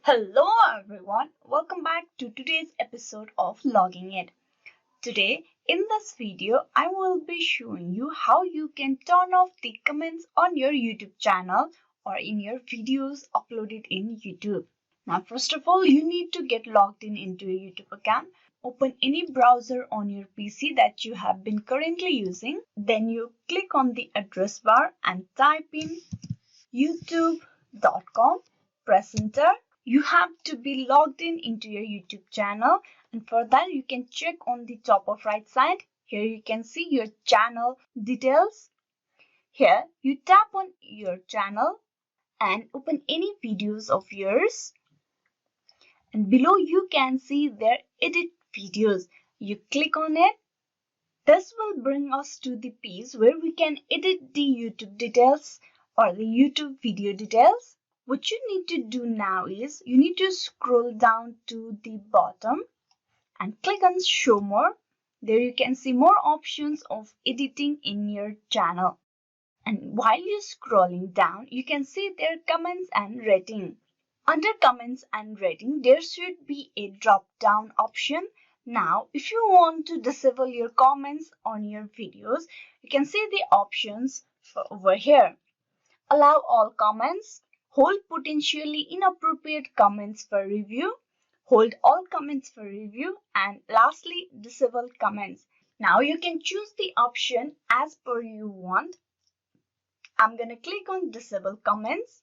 Hello everyone, welcome back to today's episode of Logging It. Today in this video I will be showing you how you can turn off the comments on your YouTube channel or in your videos uploaded in YouTube. Now first of all you need to get logged into your YouTube account. Open any browser on your PC that you have been currently using. Then you click on the address bar and type in youtube.com. Press enter. You have to be logged into your YouTube channel, and for that you can check on the top of right side. Here you can see your channel details. Here you tap on your channel and open any videos of yours, and below you can see their edit videos. You click on it. This will bring us to the page where we can edit the YouTube details or the YouTube video details. What you need to do now is you need to scroll down to the bottom and click on show more. There you can see more options of editing in your channel. And while you're scrolling down, you can see their comments and rating. Under comments and rating, there should be a drop down option. Now, if you want to disable your comments on your videos, you can see the options over here. Allow all comments. Hold potentially inappropriate comments for review. Hold all comments for review. And lastly, disable comments. Now you can choose the option as per you want. I'm going to click on disable comments.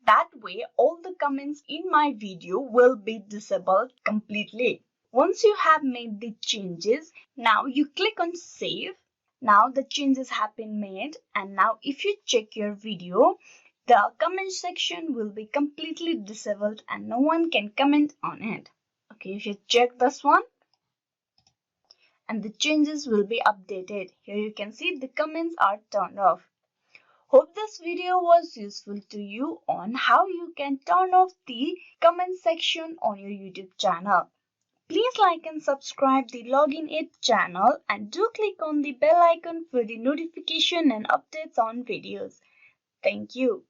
That way, all the comments in my video will be disabled completely. Once you have made the changes, now you click on save. Now the changes have been made, and now if you check your video, the comment section will be completely disabled and no one can comment on it. Okay, if you check this one, and the changes will be updated. Here you can see the comments are turned off. Hope this video was useful to you on how you can turn off the comment section on your YouTube channel. Please like and subscribe the Login It channel and do click on the bell icon for the notification and updates on videos. Thank you.